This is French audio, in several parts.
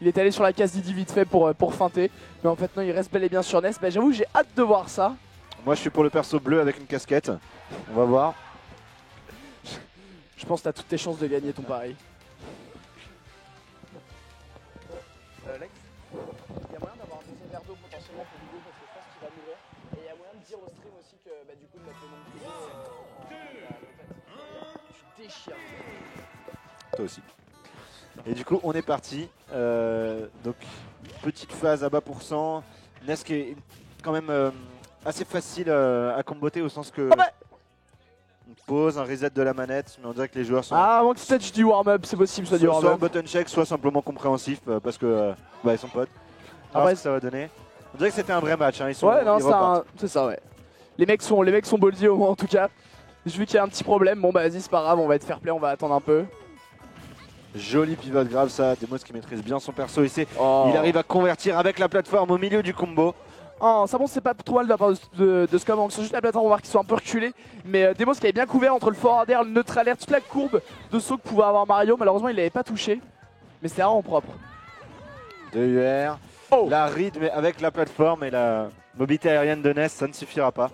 Il est allé sur la case Didi vite fait pour feinter. Mais en fait non, il reste bel et bien sur Ness. Bah, j'avoue que j'ai hâte de voir ça. Moi je suis pour le perso bleu avec une casquette. On va voir. Je pense que tu as toutes tes chances de gagner ton pari. Lex, il y a moyen d'avoir un deuxième verre d'eau potentiellement pour Hugo parce que je pense qu'il va mourir. Et il y a moyen de dire au stream aussi que du coup de mettre le nom de Hugo. Tu déchires. Toi aussi. Et du coup on est parti. Donc petite phase à bas pourcent. Ness qui est quand même assez facile à comboter au sens que on pose un reset de la manette, mais on dirait que les joueurs sont avant que peut-être je dis warm-up, c'est possible soit du soit warm-up. button check, soit simplement compréhensif parce que ils sont potes. Après, ça va donner. On dirait que c'était un vrai match. Hein. Ils sont, ouais, non, ils repartent. c'est ça, ouais. Les mecs sont ballsy au moins en tout cas. J'ai vu qu'il y a un petit problème. Bon, bah vas-y, c'est pas grave, on va être fair play, on va attendre un peu. Joli pivot grave ça, Demos qui maîtrise bien son perso ici. Oh. Il arrive à convertir avec la plateforme au milieu du combo. Oh, ça bon, c'est pas trop mal de la part de Scum. On sent juste la plateforme, on va voir qu'ils sont un peu reculés. Mais Demos qui avait bien couvert entre le forward air, le neutral air, toute la courbe de saut que pouvait avoir Mario. Malheureusement, il l'avait pas touché. Mais c'était vraiment propre. De UR. Oh. La read, mais avec la plateforme et la mobilité aérienne de Ness, ça ne suffira pas.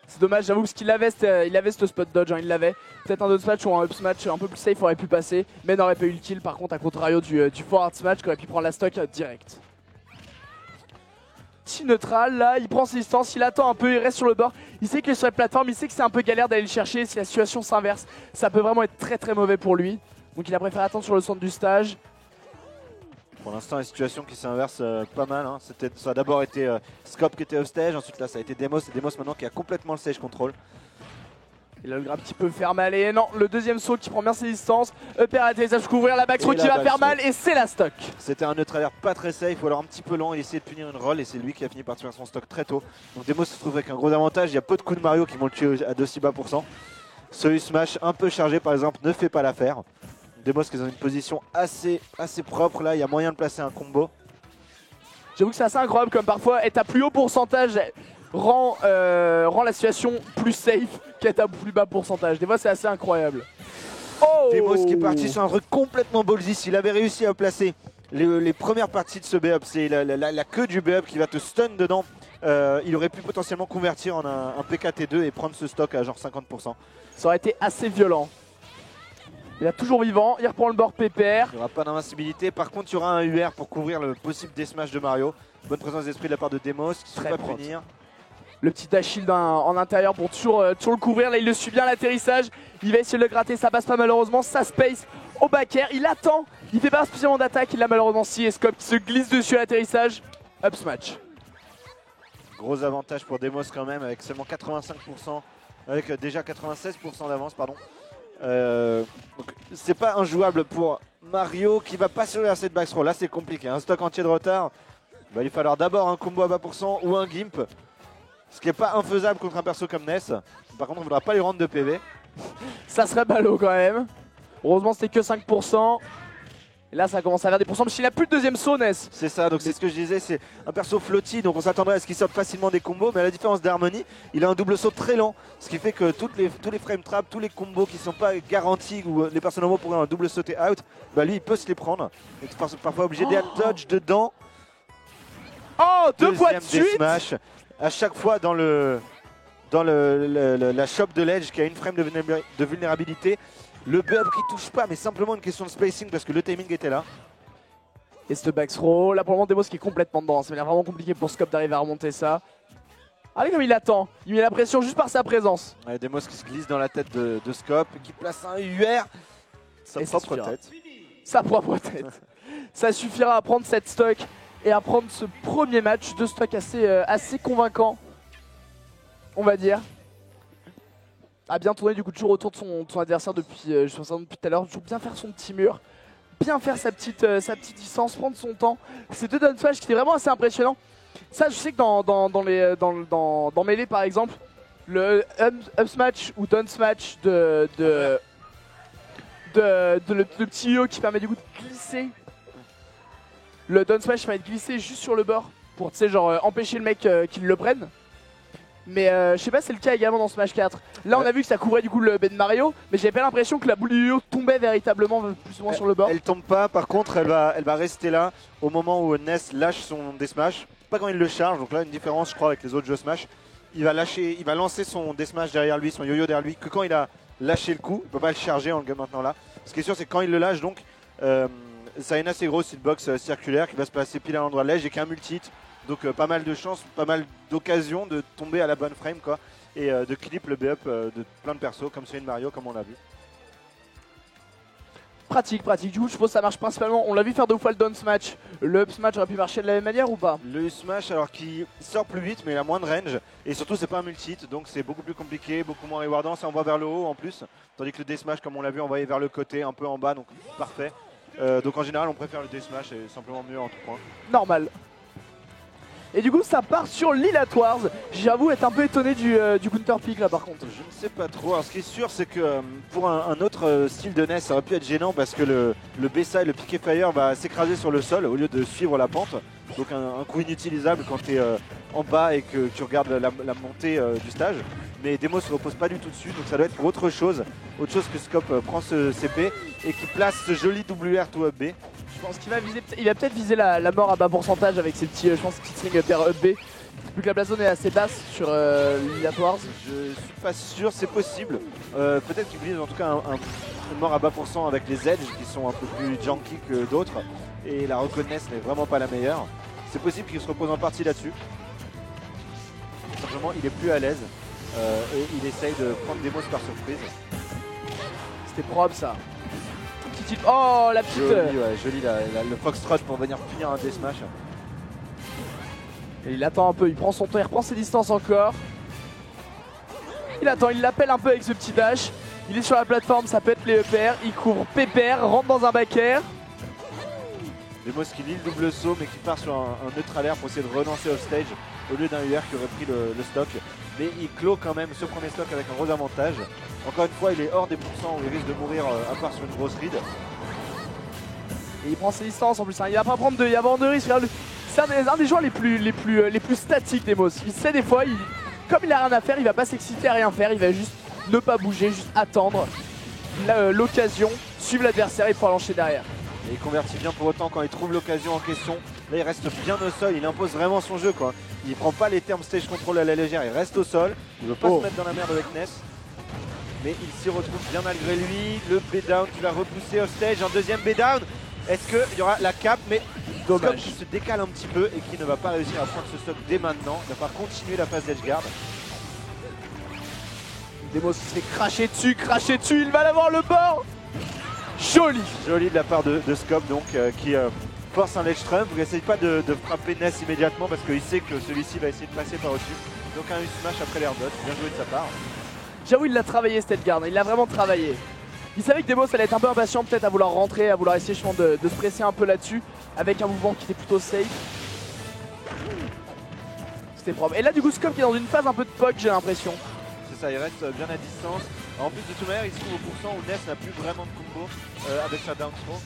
C'est dommage, j'avoue, parce qu'il avait ce spot dodge, hein, il l'avait. Peut-être un autre smash ou un up smash un peu plus safe aurait pu passer, mais n'aurait pas eu le kill. Par contre, à contrario du forward smash, qui aurait pu prendre la stock direct. Petit neutral, là, il prend ses distances, il attend un peu, il reste sur le bord. Il sait qu'il est sur la plateforme, il sait que c'est un peu galère d'aller le chercher. Si la situation s'inverse, ça peut vraiment être très très mauvais pour lui. Donc il a préféré attendre sur le centre du stage. Pour l'instant, la situation qui s'inverse pas mal. Hein. Ça a d'abord été Scope qui était au stage, ensuite là ça a été Demos, et Demos maintenant qui a complètement le stage control. Il a le grab qui peut faire mal et non, le deuxième saut qui prend bien ses distances. Upper atterrissage couvrir la backthrow qui va faire mal et c'est la stock. C'était un neutre alert pas très safe ou alors un petit peu lent, il essayait de punir une roll et c'est lui qui a fini par tuer son stock très tôt. Donc Demos se trouve avec un gros avantage, il y a peu de coups de Mario qui vont le tuer à de si bas pourcents. Ce smash un peu chargé par exemple ne fait pas l'affaire. Demos qui est dans une position assez propre là, il y a moyen de placer un combo. J'avoue que c'est assez incroyable comme parfois être à plus haut pourcentage rend la situation plus safe qu'être à plus bas pourcentage. Des fois c'est assez incroyable. Oh, Demos qui est parti sur un truc complètement ballsy. S'il avait réussi à placer les premières parties de ce B-up, c'est la queue du B-up qui va te stun dedans. Il aurait pu potentiellement convertir en un PKT2 et prendre ce stock à genre 50%. Ça aurait été assez violent. Il est toujours vivant, il reprend le bord PPR. Il n'y aura pas d'invincibilité. Par contre, il y aura un UR pour couvrir le possible deathmatch de Mario. Bonne présence d'esprit de la part de Demos qui ne va pas punir. Le petit dash shield en intérieur pour toujours le couvrir. Là, il le suit bien l'atterrissage. Il va essayer de le gratter. Ça passe pas malheureusement. Ça space au back air. Il attend. Il fait pas spécialement d'attaque. Il l'a malheureusement si. Et Scope qui se glisse dessus à l'atterrissage. Up smash. Gros avantage pour Demos quand même avec seulement 85%. Avec déjà 96% d'avance, pardon. C'est pas injouable pour Mario qui va pas sur cette back throw. Là, c'est compliqué. Un stock entier de retard. Il va lui falloir d'abord un combo à bas pourcent ou un gimp. Ce qui n'est pas infaisable contre un perso comme Ness. Par contre, on ne voudra pas lui rendre de PV. Ça serait ballot quand même. Heureusement, c'était que 5%. Et là, ça commence à faire des pourcents. Parce qu'il n'a plus de deuxième saut, Ness. C'est ça, donc c'est ce que je disais. C'est un perso flotti. Donc on s'attendrait à ce qu'il sorte facilement des combos. Mais à la différence d'Harmony, il a un double saut très lent. Ce qui fait que tous les frame traps, tous les combos qui ne sont pas garantis, où les personnes normaux pourraient un double sauter out, bah lui, il peut se les prendre. Il est parfois obligé d'être dodge dedans. Oh, deux fois de suite. Smash. À chaque fois dans la shop de l'edge qui a une frame de vulnérabilité. Le B-up qui touche pas, mais simplement une question de spacing parce que le timing était là. Et ce back throw, là pour le moment Demos qui est complètement dedans. Ça va être vraiment compliqué pour Scope d'arriver à remonter ça. Allez comme il attend, il met la pression juste par sa présence. Ouais, Demos qui se glisse dans la tête de Scope, qui place un UR. Sa propre tête. Sa propre tête. Ça suffira à prendre cette stock et à prendre ce premier match de stock assez convaincant, on va dire. A bien tourné du coup toujours autour de son adversaire depuis tout à l'heure, toujours bien faire son petit mur, bien faire sa petite distance, prendre son temps. C'est deux down smash qui étaient vraiment assez impressionnants. Ça je sais que dans Melee par exemple, le up smash ou down smash le petit yo qui permet du coup de glisser. Le down smash permet de glisser juste sur le bord pour genre empêcher le mec qu'il le prenne. Mais je sais pas si c'est le cas également dans Smash 4. Là on a vu que ça couvrait du coup le B de Mario, mais j'avais pas l'impression que la boule de yo-yo tombait véritablement plus ou moins sur le bord. Elle tombe pas, par contre elle va rester là au moment où Ness lâche son D-Smash. Pas quand il le charge, donc là une différence je crois avec les autres jeux Smash. Il va lancer son D-Smash derrière lui, son yo-yo derrière lui, que quand il a lâché le coup, il peut pas le charger en le maintenant là. Ce qui est sûr c'est que quand il le lâche donc, ça a une assez grosse hitbox circulaire qui va se placer pile à l'endroit de l'edge et qui a un multi-hit. Donc pas mal de chances, pas mal d'occasions de tomber à la bonne frame quoi. Et de clip le B-up de plein de persos comme celui de Mario comme on l'a vu. Pratique. Du coup je suppose que ça marche principalement, on l'a vu faire deux fois le down smash. Le up smash aurait pu marcher de la même manière ou pas? Le smash alors qui sort plus vite mais il a moins de range. Et surtout c'est pas un multi-hit donc c'est beaucoup plus compliqué, beaucoup moins rewardant. Ça envoie vers le haut en plus. Tandis que le D-smash comme on l'a vu envoyé vers le côté, un peu en bas donc parfait. Donc en général on préfère le D-smash et simplement mieux en tout point. Normal. Et du coup ça part sur Lilat Wars. J'avoue être un peu étonné du counter pick là par contre. Je ne sais pas trop. Alors ce qui est sûr c'est que pour un autre style de NES ça aurait pu être gênant parce que le B-side, le piqué fire va s'écraser sur le sol au lieu de suivre la pente. Donc un coup inutilisable quand tu es en bas et que tu regardes la montée du stage. Mais Demo se repose pas du tout dessus donc ça doit être pour autre chose que Scope prend ce CP et qui place ce joli WR to up B. Je pense qu'il va viser, il va peut-être viser la mort à bas pourcentage avec ses petits, je pense, petits swings vers up B. Vu que la zone est assez basse sur Lilat Wars. Je suis pas sûr, c'est possible. Peut-être qu'il vise en tout cas une mort à bas pourcent avec les edges qui sont un peu plus junky que d'autres. Et la reconnaissance n'est vraiment pas la meilleure. C'est possible qu'il se repose en partie là-dessus. Simplement, il est plus à l'aise. Et il essaye de prendre des mots par surprise. C'était propre ça. Oh la petite. Joli le foxtrot pour venir finir un D-smash. Et il attend un peu, il prend son temps, il reprend ses distances encore. Il attend, il l'appelle un peu avec ce petit dash. Il est sur la plateforme, ça peut être les EPR. Il couvre Pépère, rentre dans un back air. Demos qui lit le double saut mais qui part sur un neutral air pour essayer de relancer off stage au lieu d'un UR qui aurait pris le stock. Mais il clôt quand même ce premier stock avec un gros avantage. Encore une fois, il est hors des pourcents où il risque de mourir à part sur une grosse read. Et il prend ses distances en plus, hein. Il va pas prendre de, il va avoir de risque. C'est un des joueurs les plus statiques des Demos. Il sait des fois, comme il a rien à faire, il va pas s'exciter à rien faire, il va juste ne pas bouger, juste attendre l'occasion, suivre l'adversaire et pouvoir l'enchaîner derrière. Et il convertit bien pour autant quand il trouve l'occasion en question. Là il reste bien au sol, il impose vraiment son jeu quoi. Il prend pas les termes stage control à la légère, il reste au sol. Il veut pas se mettre dans la merde avec Ness. Mais il s'y retrouve bien malgré lui. Le B-down qui va repousser au stage, un deuxième B-down. Est-ce qu'il y aura la cap? Mais Scope qui se décale un petit peu et qui ne va pas réussir à prendre ce stock dès maintenant. Il va pas continuer la phase d'edge guard. Demos se fait cracher dessus, il va l'avoir le bord. Joli. Joli de la part de Scope donc qui force un ledge trump. Il n'essaye pas de frapper Ness immédiatement parce qu'il sait que celui-ci va essayer de passer par au-dessus. Donc un U-smash après l'air dot, bien joué de sa part. J'avoue il l'a travaillé cette edge guard, il l'a vraiment travaillé. Il savait que Demos allait être un peu impatient peut-être à vouloir rentrer, à vouloir essayer de se presser un peu là-dessus avec un mouvement qui était plutôt safe. C'était propre. Et là du coup Scope qui est dans une phase un peu de poke j'ai l'impression. C'est ça, il reste bien à distance. En plus de toute manière, il se trouve au pourcent où Ness n'a plus vraiment de combo avec sa down throw.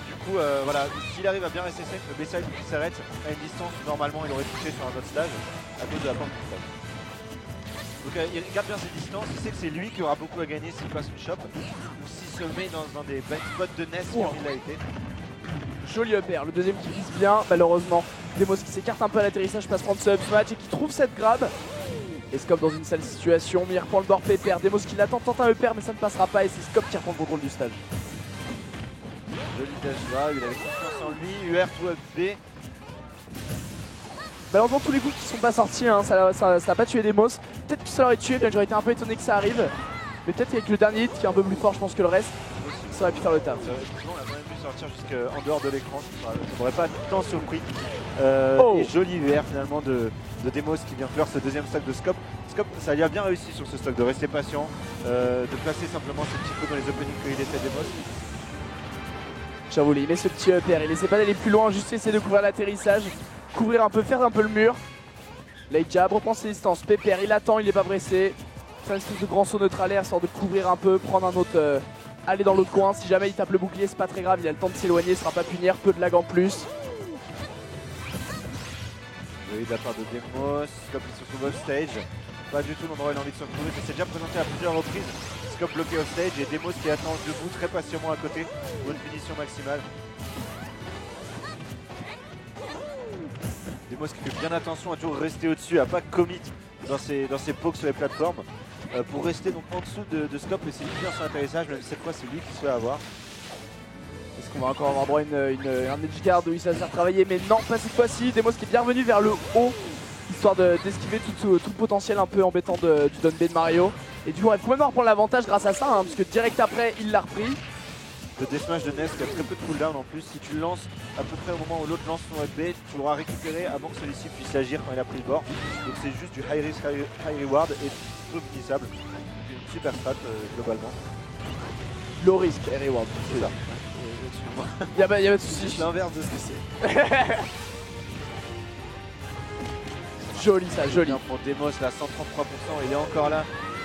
Du coup, voilà, s'il arrive à bien rester safe, le B-side qui s'arrête à une distance où normalement il aurait touché sur un autre stage à cause de la pente du stage. Donc il garde bien ses distances, il sait que c'est lui qui aura beaucoup à gagner s'il passe une shop ou s'il se met dans un des blind spots de Ness comme il l'a été. Joli upper, le deuxième qui vise bien, malheureusement. Demos qui s'écarte un peu à l'atterrissage, passe prendre ce up smash et qui trouve cette grab. Et Scope dans une sale situation, mais il reprend le bord Pépère. Demos qui l'attend, tente un upper mais ça ne passera pas et c'est Scope qui reprend le contrôle du stage. Joli dash grab, il avait confiance en lui, UR to up B. Malheureusement tous les coups qui sont pas sortis, hein, ça n'a pas tué Demos. Peut-être que ça l'aurait tué, j'aurais été un peu étonné que ça arrive. Mais peut-être qu'avec le dernier hit qui est un peu plus fort je pense que le reste, ça aurait pu faire le taf. Effectivement, on a quand même pu sortir jusqu'en dehors de l'écran, ça ne m'aurait pas tant surpris. Et joli UR finalement de Demos qui vient clore ce deuxième stock de Scope. Scope, ça lui a bien réussi sur ce stock de rester patient, de placer simplement ce petit coup dans les openings qu'il essaie Demos. J'avoue, il met ce petit upper, il essaie pas d'aller plus loin, juste essayer de couvrir l'atterrissage, couvrir un peu, faire un peu le mur. Là il jab, reprend ses distances, Pépère, il attend, il n'est pas pressé. Faire une espèce de grand saut neutral air, sorte de couvrir un peu, prendre un autre, aller dans l'autre coin. Si jamais il tape le bouclier, c'est pas très grave, il a le temps de s'éloigner, il sera pas punir, peu de lag en plus. Joli de la part de Demos, Scope qui se trouve off stage. pas du tout l'endroit où il a envie de se retrouver. Ça s'est déjà présenté à plusieurs reprises. Scope bloqué au stage et Demos qui attend debout très patiemment à côté pour une punition maximale. Demos qui fait bien attention à toujours rester au-dessus, à pas commit dans ses pokes sur les plateformes. Pour rester donc en dessous de Scope et c'est lui bien sur l'atterrissage, même si cette fois c'est lui qui se fait avoir. Est-ce qu'on va encore avoir droit à un edge guard où il va se faire travailler? Mais non, pas cette fois-ci. Demos qui est bien revenu vers le haut, histoire d'esquiver tout le potentiel un peu embêtant du down B de Mario. Et du coup, on va complètement reprendre l'avantage grâce à ça, hein, parce que direct après, il l'a repris. Le deathmatch de Ness qui a très peu de cooldown en plus. Si tu le lances à peu près au moment où l'autre lance son B, tu l'auras récupéré avant que celui-ci puisse agir quand il a pris le bord. Donc c'est juste du high risk, high reward et peu finissable. Une super strat globalement. Low risk et reward. C'est ça. Y'a pas de soucis. C'est l'inverse de ce que c'est. Joli ça, joli. Bien pour Demos là, 133%, il est encore là.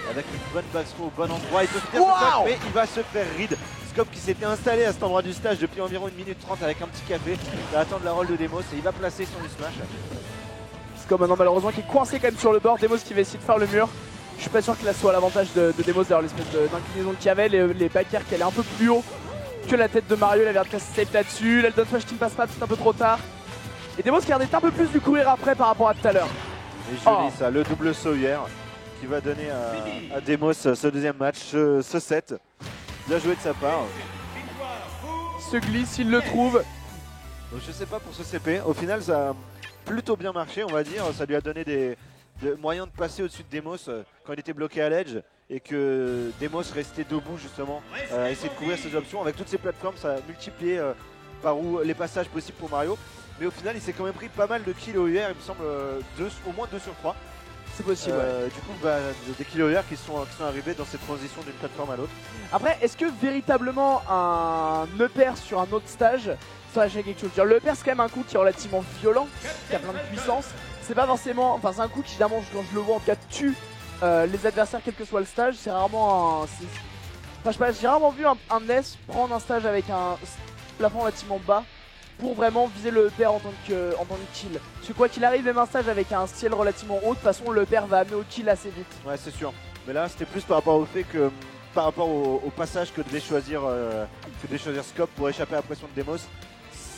Avec une bonne backthrow au bon endroit, il peut faire wow, mais il va se faire read. Scope qui s'était installé à cet endroit du stage depuis environ 1 minute 30 avec un petit café. Il va attendre la roll de Demos et il va placer son smash. Scope maintenant malheureusement qui est coincé quand même sur le bord. Demos qui va essayer de faire le mur. Je suis pas sûr que là soit l'avantage de Demos d'ailleurs l'espèce d'inclinaison qu'il y avait. Les back air qui allaient un peu plus haut que la tête de Mario. Il avait un safe là-dessus. Là le down smash qui ne passe pas, c'est un peu trop tard. Et Demos qui a un peu plus du courir après par rapport à tout à l'heure. Et joli ça, le double saut hier qui va donner à Demos ce deuxième match, ce set. Bien joué de sa part. Se glisse, il le trouve. Donc je sais pas pour ce CP, au final ça a plutôt bien marché on va dire, ça lui a donné des moyens de passer au-dessus de Demos quand il était bloqué à l'edge et que Demos restait debout justement, à essayer de couvrir ses options. Avec toutes ces plateformes ça a multiplié par où les passages possibles pour Mario. Mais au final il s'est quand même pris pas mal de kills au UR, il me semble au moins 2 sur 3. C'est possible. Ouais. Du coup, des kills qui sont arrivés dans cette transition d'une plateforme à l'autre. Après, est-ce que véritablement un upper sur un autre stage, ça va changer quelque chose? Le upper, c'est quand même un coup qui est relativement violent, qui a plein de puissance. C'est pas forcément. Enfin, c'est un coup qui, évidemment, quand je le vois, en tout cas, tue les adversaires, quel que soit le stage. C'est rarement un. Enfin, je sais pas, j'ai rarement vu un Ness prendre un stage avec un plafond relativement bas pour vraiment viser le upper en tant que kill. Parce que quoi qu'il arrive, même un stage avec un ciel relativement haut, de toute façon le upper va amener au kill assez vite. Ouais, c'est sûr. Mais là, c'était plus par rapport au fait que, par rapport au passage que devait choisir Scope pour échapper à la pression de Demos.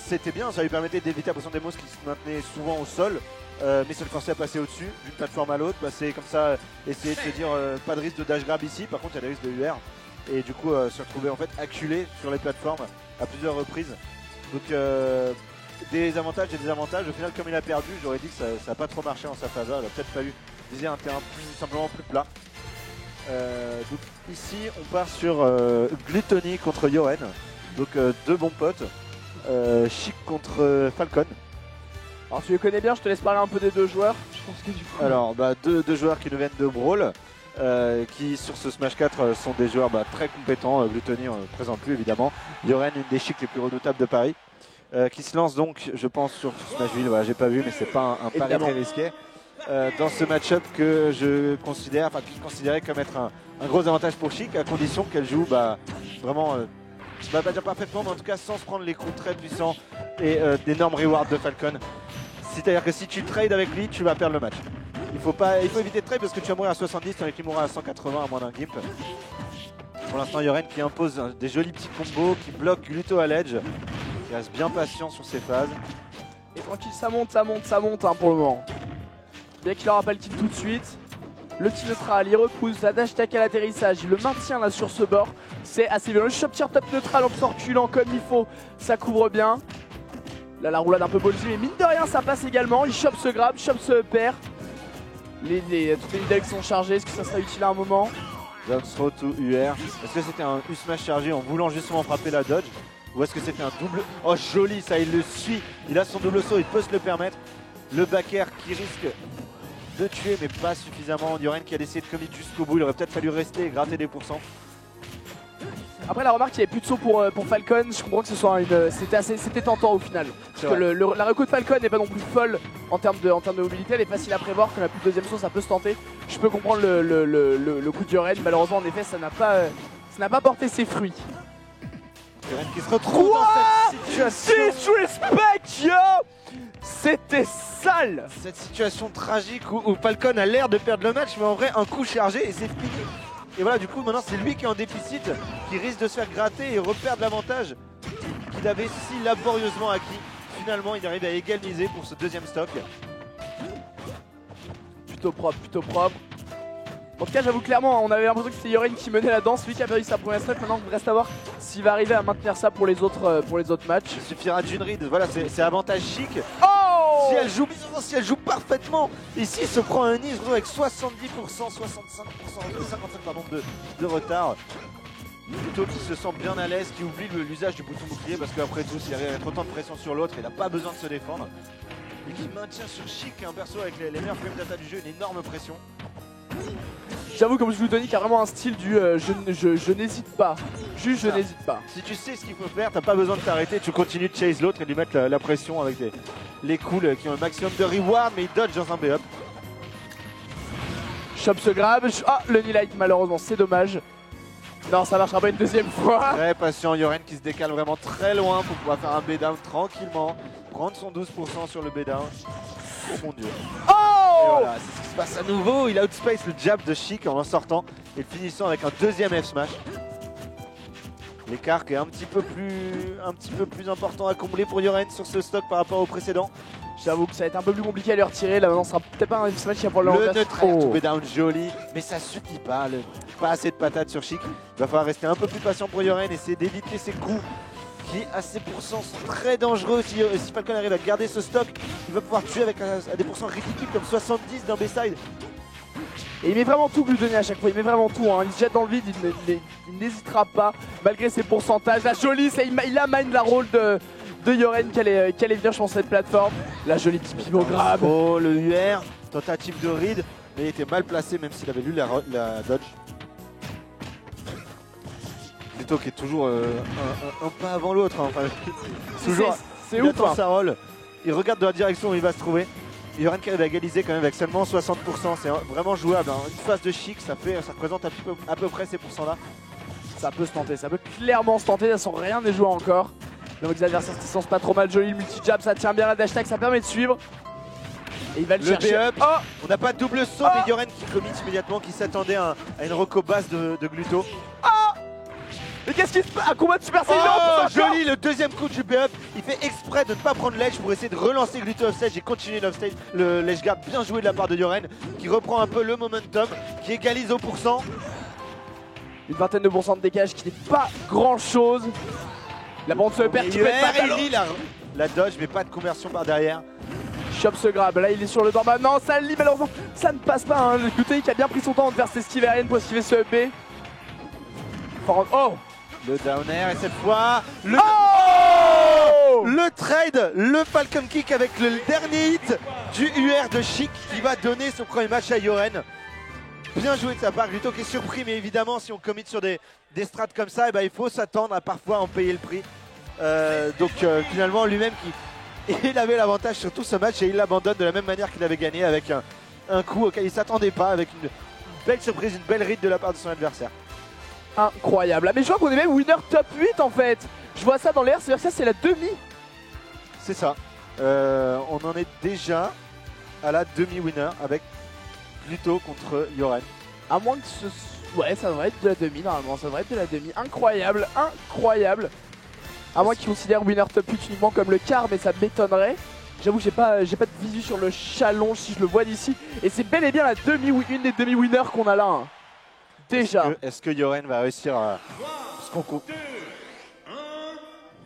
C'était bien, ça lui permettait d'éviter la pression de Demos qui se maintenait souvent au sol, mais ça le forçait à passer au-dessus d'une plateforme à l'autre. C'est comme ça, essayer de se dire pas de risque de dash grab ici, par contre il y a des risques de UR. Et du coup, se retrouver en fait acculé sur les plateformes à plusieurs reprises. Donc des avantages et des désavantages. Au final, comme il a perdu, j'aurais dit que ça n'a pas trop marché en sa faveur. Il a peut-être fallu viser un terrain simplement plus plat. Donc ici, on part sur Gluttony contre Yoren. Donc deux bons potes. Chic contre Falcon. Alors tu les connais bien, je te laisse parler un peu des deux joueurs. Je pense que du coup... Alors deux joueurs qui nous viennent de Brawl. Qui sur ce Smash 4 sont des joueurs très compétents. Gluttony on ne le présente plus évidemment. Yoren, une des chics les plus redoutables de Paris, qui se lance donc je pense sur Smashville. Voilà, j'ai pas vu mais c'est pas un pari très risqué dans ce match-up que je considère, enfin qui considérait comme être un gros avantage pour Chic, à condition qu'elle joue vraiment, je ne vais pas dire parfaitement, mais en tout cas sans se prendre les coups très puissants et d'énormes rewards de Falcon. C'est-à-dire que si tu trades avec lui, tu vas perdre le match. Il faut éviter de trade parce que tu vas mourir à 70 tandis qu'il mourra à 180 à moins d'un gimp. Pour l'instant, Yoren qui impose des jolis petits combos, qui bloque Gluto à l'edge, qui reste bien patient sur ses phases. Et tranquille, ça monte hein, pour le moment. Bien qu'il aura pas le kill tout de suite. Le petit neutral, il repousse, la dash attack à l'atterrissage, il le maintient là sur ce bord. C'est assez violent. Le shop tier top neutral en reculant comme il faut, ça couvre bien. Là, la roulade un peu ballsy, mais mine de rien, ça passe également. Il chope ce grab, chope ce pair. Toutes les decks sont chargées, est-ce que ça sera utile à un moment? Down throw to UR. Est-ce que c'était un U-smash chargé en voulant justement frapper la dodge? Ou est-ce que c'était un double? Oh joli ça, il le suit. Il a son double saut, il peut se le permettre. Le back air qui risque de tuer mais pas suffisamment. Yoren qui a décidé de commit jusqu'au bout, il aurait peut-être fallu rester et gratter des pourcents. Après la remarque, il n'y avait plus de saut pour Falcon, je comprends que ce soit c'était tentant au final. Parce que la reco de Falcon n'est pas non plus folle en termes de mobilité, elle est facile à prévoir, quand on a plus de deuxième saut ça peut se tenter. Je peux comprendre le coup de Yoren, malheureusement en effet ça n'a pas porté ses fruits. Yoren qui se retrouve dans cette situation. Disrespect yo. C'était sale. Cette situation tragique où Falcon a l'air de perdre le match, mais en vrai, un coup chargé et c'est fini. Et voilà, du coup, maintenant, c'est lui qui est en déficit, qui risque de se faire gratter et reperdre l'avantage qu'il avait si laborieusement acquis. Finalement, il arrive à égaliser pour ce deuxième stock. Plutôt propre, plutôt propre. En tout cas, j'avoue clairement, on avait l'impression que c'était Yoren qui menait la danse, lui qui a perdu sa première stock. Maintenant, il reste à voir s'il va arriver à maintenir ça pour les autres matchs. Il suffira d'une ride, voilà, c'est avantage chic. Oh, Si elle joue bien, si elle joue parfaitement, ici il se prend un nid avec 70%, 65%, 55 pardon, de retard. Plutôt qu'il se sent bien à l'aise, qui oublie l'usage du bouton bouclier parce qu'après tout, s'il y a autant de pression sur l'autre, il n'a pas besoin de se défendre. Et qui maintient sur Chic un perso avec les meilleurs frames data du jeu, une énorme pression. J'avoue, comme je vous dis, qu'il a vraiment un style du je n'hésite pas. Juste, je n'hésite pas. Si tu sais ce qu'il faut faire, t'as pas besoin de t'arrêter, tu continues de chase l'autre et de lui mettre la pression avec les coups qui ont un maximum de reward, mais il dodge dans un B-up. Chop se grab. Ah, le knee light, malheureusement, c'est dommage. Non, ça marchera pas une deuxième fois. Très patient, Yoren qui se décale vraiment très loin pour pouvoir faire un B-down tranquillement, prendre son 12% sur le B-down. Oh mon dieu. Oh, et voilà, c'est ce qui se passe à nouveau. Il outspace le jab de Chic en sortant et finissant avec un deuxième F-smash. L'écart qui est un petit peu plus important à combler pour Yoren sur ce stock par rapport au précédent. J'avoue que ça va être un peu plus compliqué à le retirer. Là maintenant, ce sera peut-être pas un F-smash qui va pour le Le remplacer. neutre to B-down joli, mais ça suffit pas. Pas assez de patates sur Chic. Il va falloir rester un peu plus patient pour Yoren, essayer d'éviter ses coups qui à ces pourcents sont très dangereux. Si Falcon arrive à garder ce stock, il va pouvoir tuer avec à des pourcents ridicules comme 70 d'un B-side. Et il met vraiment tout Gluttony à chaque fois, il met vraiment tout, hein. Il se jette dans le vide, il n'hésitera pas malgré ses pourcentages. La jolie, il a mine la rôle de Yoren qui allait venir je pense cette plateforme. La jolie petite pivot grab. Oh le UR, tentative de read, mais il était mal placé même s'il avait lu la dodge. Plutôt qui est toujours un pas avant l'autre, hein. Enfin, toujours c'est il ouf, attend hein. sa roll, il regarde dans la direction où il va se trouver. Yoren qui arrive à égaliser quand même avec seulement 60%, c'est vraiment jouable, hein. Une phase de Chic, ça représente à peu près ces pourcents-là. Ça peut se tenter, ça peut clairement se tenter, sans rien n'est joué encore. Donc les adversaires se sentent pas trop mal, joli, le multi-jab, ça tient bien la dash tag, ça permet de suivre. Et il va le chercher. B-up, oh, on n'a pas de double saut, mais Yoren qui commit immédiatement, qui s'attendait à une reco basse de Gluto. mais qu'est-ce qui se passe? Un combat de Super Saiyan, Oh, tout ça, joli, le deuxième coup de B-up. Il fait exprès de ne pas prendre l'edge pour essayer de relancer Gluto offstage et continuer l'offstage. Le ledge guard bien joué de la part de Yoren, qui reprend un peu le momentum, qui égalise au pourcent. Une vingtaine de pourcents de décage qui n'est pas grand chose. La bande se perd, qui peut être pas il lit la dodge, mais pas de conversion par derrière. Chop se grab, là il est sur le dormant. Non, ça le lit malheureusement, ça ne passe pas. Hein. Le Gluttony qui a bien pris son temps de faire ses esquives aériennes pour esquiver ce EP. Oh, Le down air et cette fois le trade, le Falcon Kick avec le dernier hit du UR de Chic qui va donner son premier match à Yoren. Bien joué de sa part, Gluto qui est surpris, mais évidemment si on commit sur des strats comme ça, il faut s'attendre à parfois en payer le prix. Finalement lui-même il avait l'avantage sur tout ce match et il l'abandonne de la même manière qu'il avait gagné avec un coup auquel il ne s'attendait pas, avec une belle surprise, une belle read de la part de son adversaire. incroyable. Ah, mais je vois qu'on est même winner top 8 en fait. Je vois ça dans l'air, c'est-à-dire que ça c'est la demi. C'est ça. On en est déjà à la demi-winner avec Gluto contre Yoren. À moins que ce... Ouais, ça devrait être de la demi normalement, ça devrait être de la demi. Incroyable, incroyable. À moins qu'ils considèrent winner top 8 uniquement comme le quart, mais ça m'étonnerait. J'avoue, j'ai pas de visu sur le challenge si je le vois d'ici. Et c'est bel et bien une des demi-winners qu'on a là. Hein. Déjà. Est-ce que Yoren va réussir à...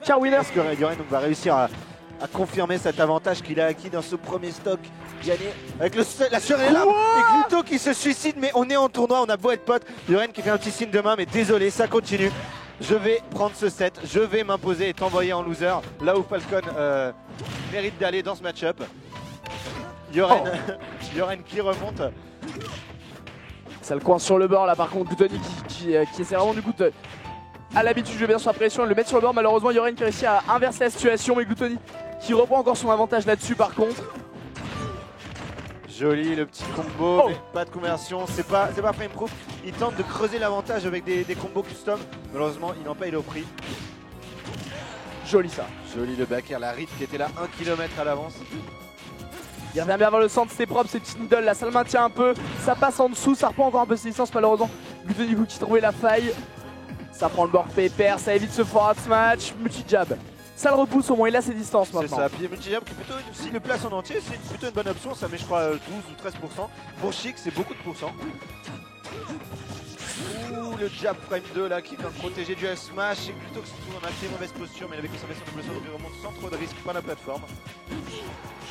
Car winner. Est-ce que Yoren va réussir à confirmer cet avantage qu'il a acquis dans ce premier stock gagné avec la surélave et Gluto qui se suicide, mais on est en tournoi, on a beau être potes. Yoren qui fait un petit signe de main, mais désolé, ça continue. Je vais prendre ce set, je vais m'imposer et t'envoyer en loser là où Falcon mérite d'aller dans ce match-up. Yoren, Yoren qui remonte. Ça le coince sur le bord là par contre, Gluttony qui essaie vraiment du coup de... À l'habitude, je vais bien sur la pression et le mettre sur le bord. Malheureusement, Yoren qui réussit à inverser la situation, mais Gluttony qui reprend encore son avantage là-dessus par contre. Joli le petit combo, mais pas de conversion, c'est pas frame proof. Il tente de creuser l'avantage avec des combos custom. Malheureusement, il en paye le prix. Joli ça. Joli le back air, la read qui était là 1 km à l'avance. Il revient bien vers le centre, c'est propre, c'est petits needles là, ça le maintient un peu. Ça passe en dessous, ça reprend encore un peu ses distances malheureusement. Gluttony qui trouvait la faille. Ça prend le bord pépère, ça évite ce forward smash, multi-jab. Ça le repousse au moins, il a ses distances maintenant. C'est ça, puis multi-jab qui est plutôt, s'il le place en entier, c'est plutôt une bonne option, ça met je crois 12 ou 13%. Pour Chic, c'est beaucoup de pourcents. Ouh, le jab frame 2 là qui vient de protéger du F-smash, c'est plutôt que se trouve en assez mauvaise posture, mais il avait conservé son double saut, il remonte sans trop de risque par la plateforme.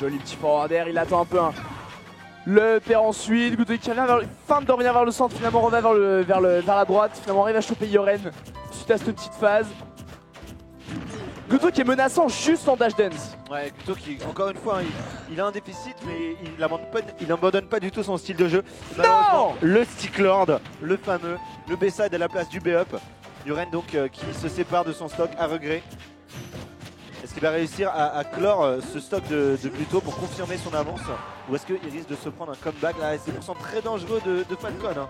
Joli petit forward air, il attend un peu le père ensuite. Gluttony qui revient feinte de revenir vers le centre, finalement revient vers la droite, finalement arrive à choper Yoren suite à cette petite phase. Gluttony qui est menaçant juste en dash dance. Ouais, Gluto qui, encore une fois, il a un déficit, mais il n'abandonne pas du tout son style de jeu. Non, le stick lord, le fameux, le B-side à la place du B-up. Yoren donc qui se sépare de son stock à regret. Est-ce qu'il va réussir à clore ce stock de Gluto pour confirmer son avance, ou est-ce qu'il risque de se prendre un comeback là? C'est pourcent très dangereux de Falcon, hein.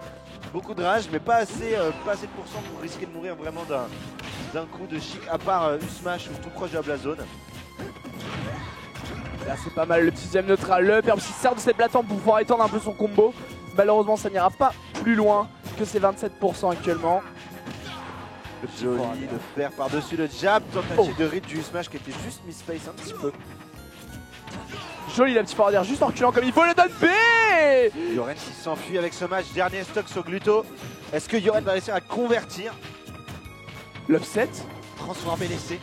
Beaucoup de rage, mais pas assez de pourcent pour risquer de mourir vraiment d'un coup de Chic, à part U-smash ou tout proche de la blast zone. Là c'est pas mal le petit deuxième neutral, le père qui sert de cette plateforme pour pouvoir étendre un peu son combo. Malheureusement ça n'ira pas plus loin que ses 27% actuellement. Le joli de faire par-dessus le jab, tentative de read du smash qui était juste misface un petit peu. Joli la petite forward air juste en reculant comme il faut, le donne B. Yoren qui s'enfuit avec ce match, dernier stock sur Gluto. Est-ce que Yoren va réussir à convertir, l'upset? transformer l'essai?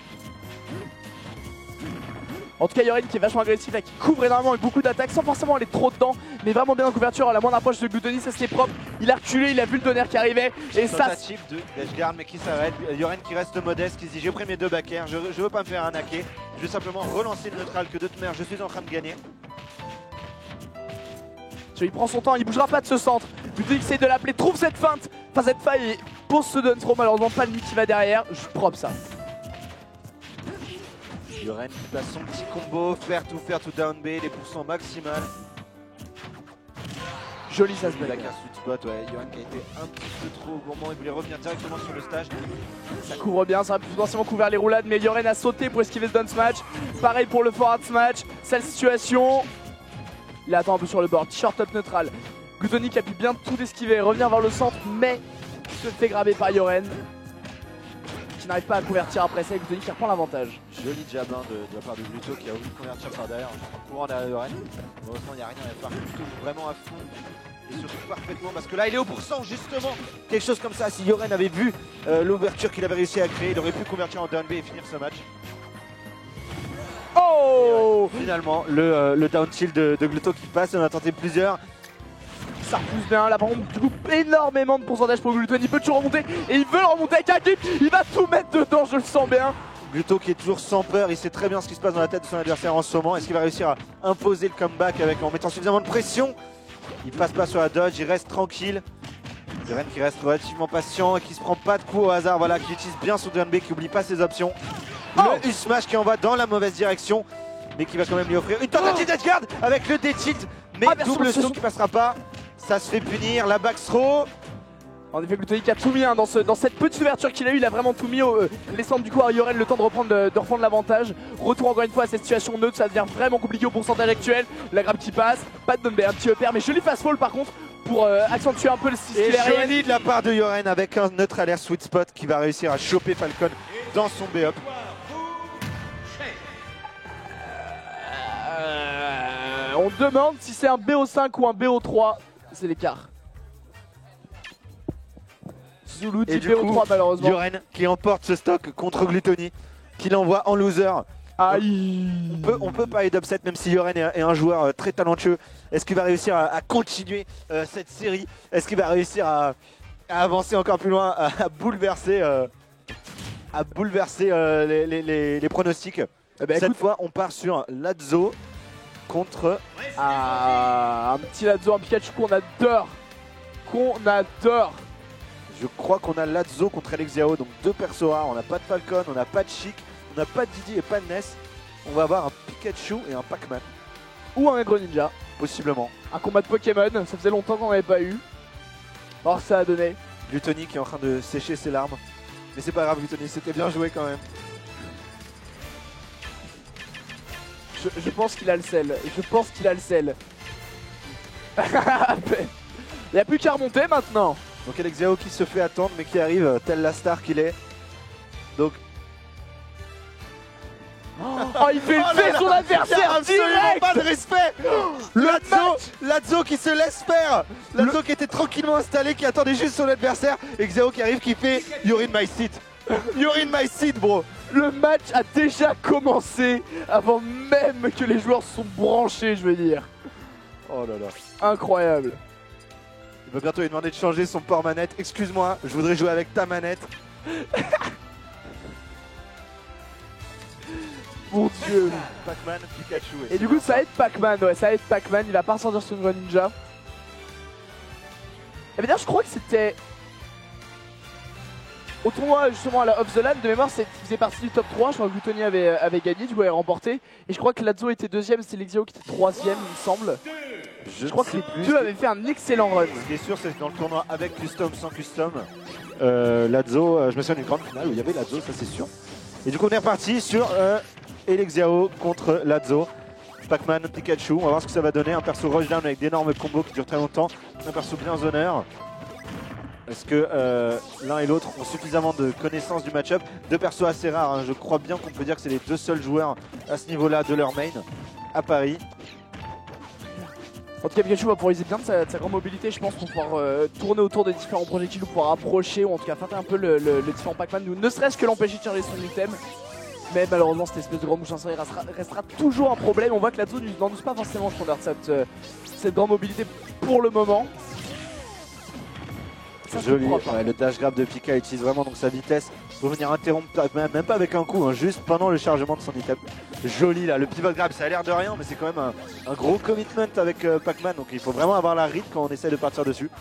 En tout cas Yoren qui est vachement agressif là, qui couvre énormément avec beaucoup d'attaques sans forcément aller trop dedans, mais vraiment bien en couverture. À la moindre approche de Gluttony, ça c'était propre. Il a reculé, il a vu le tonnerre qui arrivait et ça. Tentative de dash guard mais qui s'arrête. Yoren qui reste modeste, qui se dit j'ai pris mes deux back air, je veux pas me faire arnaquer, je veux simplement relancer le neutral que de toute manière je suis en train de gagner. Il prend son temps, il bougera pas de ce centre. Gluttony essaie de l'appeler, trouve cette feinte, enfin cette faille et pose ce down throw, malheureusement pas lui qui va derrière. Propre ça. Yoren qui passe son petit combo, faire tout down B, les pourcents maximales. Joli ça se met la carte sweet spot, ouais. Yoren qui a été un petit peu trop gourmand, il voulait revenir directement sur le stage. Ça couvre bien, ça aurait pu potentiellement couvrir les roulades, mais Yoren a sauté pour esquiver ce down smash. Pareil pour le forward smash, sale situation. Il attend un peu sur le board, t-shirt top neutral. Gluttony qui a pu bien tout esquiver, revenir vers le centre, mais se fait graver par Yoren. Qui n'arrive pas à convertir après ça, et Gluttony qui reprend l'avantage. Joli jab de la part de Gluto qui a voulu convertir par derrière en courant derrière Yoren. Heureusement il n'y a rien à faire, Gluto vraiment à fond et surtout parfaitement parce que là il est au pourcent justement. Quelque chose comme ça, si Yoren avait vu l'ouverture qu'il avait réussi à créer, il aurait pu convertir en down B et finir ce match. Oh, finalement le down tilt de Gluto qui passe, on a tenté plusieurs. Ça repousse bien, là par contre du coup énormément de pourcentage pour Gluttony, il peut toujours remonter et il veut le remonter avec un kick, il va tout mettre dedans, je le sens bien. Gluto qui est toujours sans peur, il sait très bien ce qui se passe dans la tête de son adversaire en ce moment. Est-ce qu'il va réussir à imposer le comeback en mettant suffisamment de pression? Il passe pas sur la dodge, il reste tranquille. Yoren qui reste relativement patient et qui se prend pas de coups au hasard, voilà, qui utilise bien son down B, qui oublie pas ses options. Le U-smash qui envoie dans la mauvaise direction, mais qui va quand même lui offrir une tentative d'edge guard avec le D-tilt, mais double saut qui passera pas. Ça se fait punir, la back throw. En effet, Gluttony qui a tout mis dans cette petite ouverture qu'il a eu, il a vraiment tout mis, laissant du coup à Yoren le temps de reprendre l'avantage. Retour encore une fois à cette situation neutre, ça devient vraiment compliqué au pourcentage actuel. La grab qui passe, pas de dumbbell, un petit upper, mais joli fast fall par contre pour accentuer un peu le style aérien. Joli de la part de Yoren avec un neutral air sweet spot qui va réussir à choper Falcon dans son B-up. On demande si c'est un BO5 ou un BO3, c'est l'écart. Zulu dit BO3 malheureusement. Yoren qui emporte ce stock contre Gluttony, qui l'envoie en loser. Aïe. On peut parler d'upset même si Yoren est un joueur très talentueux. Est-ce qu'il va réussir à continuer cette série? Est-ce qu'il va réussir à avancer encore plus loin, à bouleverser les pronostics? Cette fois on part sur Lazzo contre un petit Lazzo, un Pikachu qu'on adore. Je crois qu'on a Lazzo contre Alexiao, donc deux persos rares. On n'a pas de Falcon, on n'a pas de Chic, on n'a pas de Didi et pas de Ness. On va avoir un Pikachu et un Pac-Man. Ou un Greninja. Possiblement. Un combat de Pokémon, ça faisait longtemps qu'on n'avait pas eu. Alors ça a donné. Gluttony qui est en train de sécher ses larmes. Mais c'est pas grave Gluttony, c'était bien joué quand même. Je pense qu'il a le sel. Je pense qu'il a le sel. Il n'y a plus qu'à remonter maintenant. Donc Alexao qui se fait attendre mais qui arrive tel la star qu'il est. Donc oh, il fait lever son adversaire absolument direct. pas de respect. Lazzo qui se laisse faire. Lazzo qui était tranquillement installé, qui attendait juste son adversaire. Et Xao qui arrive, qui fait You're in my seat. You're in my seat, bro. Le match a déjà commencé avant même que les joueurs se sont branchés, je veux dire. Oh là là. Incroyable. Il va bientôt lui demander de changer son port manette. Excuse-moi, je voudrais jouer avec ta manette. Mon dieu. Pac-Man, Pikachu. Et du coup ça va être Pac-Man, ouais, ça va être Pac-Man, il va pas ressortir son Greninja. Et d'ailleurs je crois que c'était au tournoi justement à la Off the Land, de mémoire il faisait partie du top 3, je crois que Gluttony avait gagné, du coup avait remporté. Et je crois que Lazzo était deuxième, c'est Lexio qui était troisième il me semble. Je crois que les deux avaient fait un excellent run. Ce qui est sûr c'est que dans le tournoi avec custom, sans custom, Lazzo, je me souviens d'une grande finale où il y avait Lazzo, ça c'est sûr. Et du coup on est reparti sur Alexiao contre Lazzo. Pac-Man, Pikachu, on va voir ce que ça va donner. Un perso rushdown avec d'énormes combos qui durent très longtemps. Un perso bien zoneur. Est-ce que l'un et l'autre ont suffisamment de connaissances du match-up? Deux persos assez rares, hein. Je crois bien qu'on peut dire que c'est les deux seuls joueurs à ce niveau-là de leur main à Paris. En tout cas Pikachu va pouvoir user bien de sa grande mobilité je pense pour pouvoir tourner autour des différents projectiles ou pouvoir approcher ou en tout cas feinter un peu le différent Pac-Man ou ne serait-ce que l'empêcher de charger son item. Mais malheureusement cette espèce de grande bouche incendie restera toujours un problème. On voit que Lazzo n'en use pas forcément je pense cette grande mobilité pour le moment. Ça, joli, propre, hein. Ouais, le dash grab de Pika utilise vraiment donc sa vitesse pour venir interrompre, même pas avec un coup, hein, juste pendant le chargement de son item. Joli là, le pivot grab ça a l'air de rien mais c'est quand même un gros commitment avec Pac-Man, donc il faut vraiment avoir la rythme quand on essaie de partir dessus.